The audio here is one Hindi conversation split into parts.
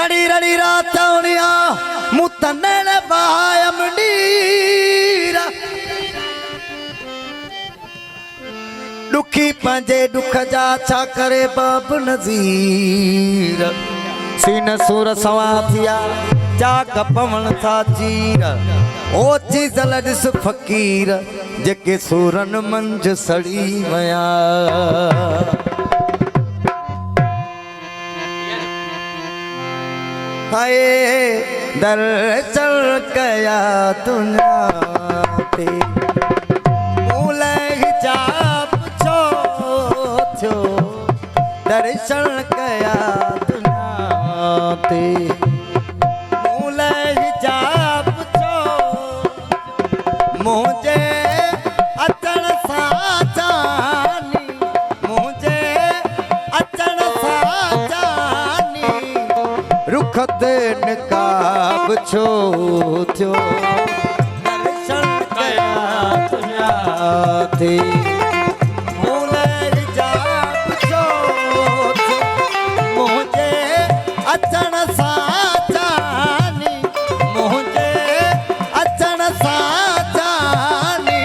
रड़ी रड़ी रातौनिया मुतन्ने बायमनीरा दुखी पंजे दुख जा छा करे बाब नज़ीर सीन सुर सवा थिया जाग पवन था चीर ओ चीज़ लॾिस फ़कीर जेके सूरन मंझ सड़ी वया हाय दर्शन कया दुनिया ते मूले हिजाब छो छो दर्शन कया दुनिया ते मूले हिजाब छो मुझे अचण साचानी मुझे अचण साचानी रुख ते निकाब छो थियो दर्शन कया दुनिया ते मूले हिजाब छो थियो मुझे अचण साचानी मुझे अचण साचानी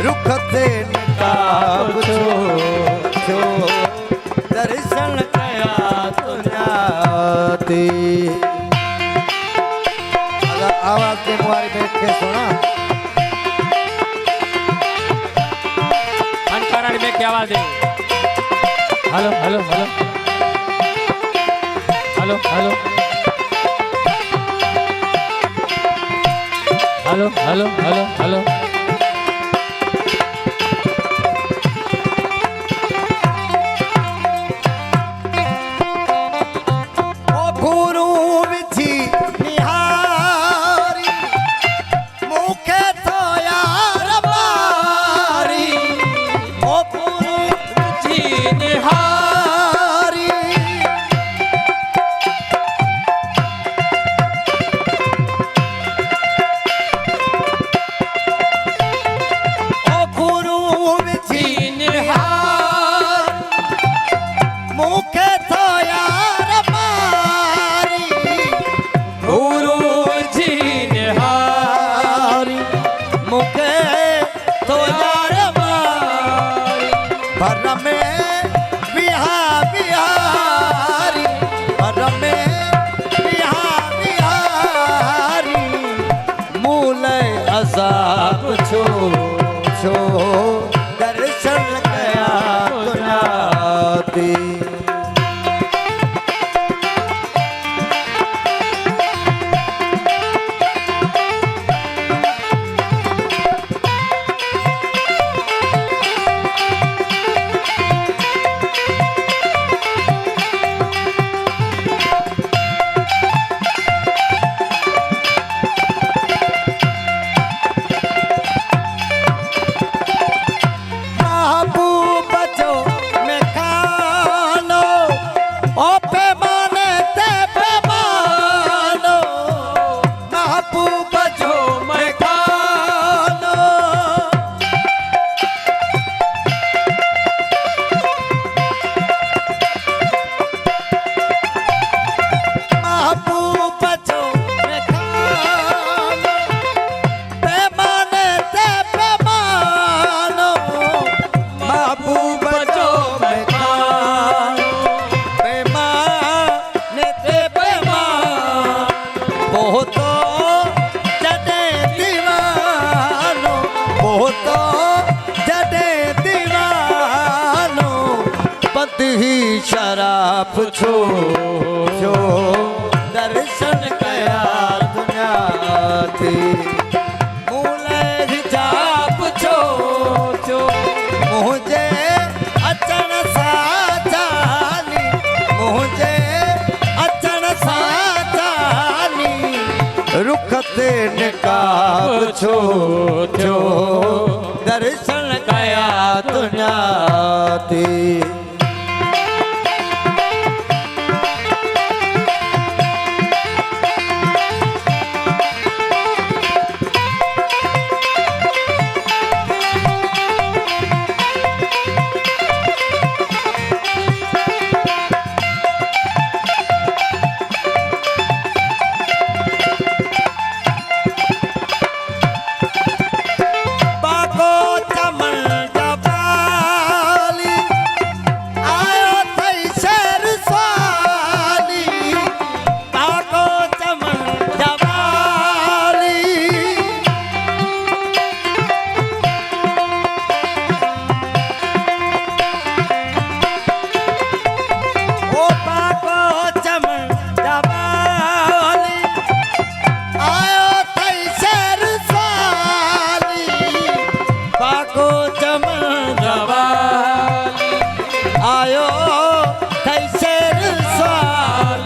रुख ते निकाब छो थियो दर्शन कया दुनिया ते अगर आवाज के मुहारी बैठ के सुना अनकारानी में क्या आवाज है hello hello hello hello hello hello hello hello hello ओ गुरु विधि निहारी मुखे तो यार मारी ओ गुरु विधि निहारी ओ गुरु विधि निहारी मुखे तो यार मारी गुरु जी निहारी मुखे तो यार मारी भर में बिहा बिहारी भर में बिहा बिहारी मूल अजाब छो छो दर्शन कया दुनिया ते महबूब जो मैं खानो ओ पैमाने ते पैमानो महबूब जो मैं खानो महबूब जो मैं खानो पैमाने ते पैमानो महबूब जो मैं खानो पैमाने ते पैमानो बहुत जडे दीवानो बहुत जडे दीवानो पत ही शराब छो छो दर्शन कया दुनिया ते मूले हिजाब छो छो मुझे अचण साचानी मुझे अचण साचानी रुख ते निकाब छो थियो दर्शन कया दुनिया ते थई शेर सवाल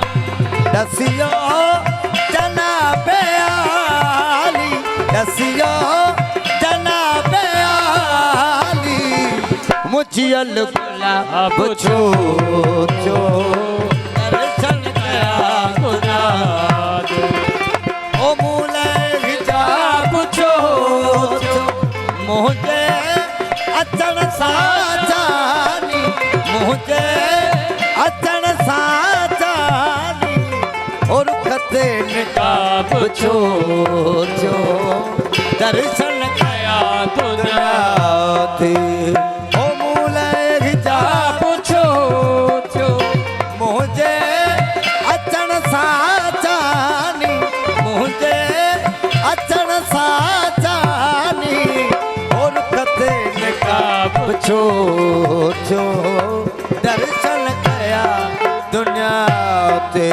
दसियो जनाबे आली दसियो जनाबे आली मुझियल गुलाब छो छो दर्शन कया गुना ओ मूले हिजाब छो छो मुझे अचण साचानी मुझे अचण साचानी और खते निकाब छो छो दर्शन कया दुनिया ते ओ मूले हिजाब छो छो मुझे अचण साचानी मुझे अचण साचानी और खते निकाब छो छो दर्शन कया दुनिया ते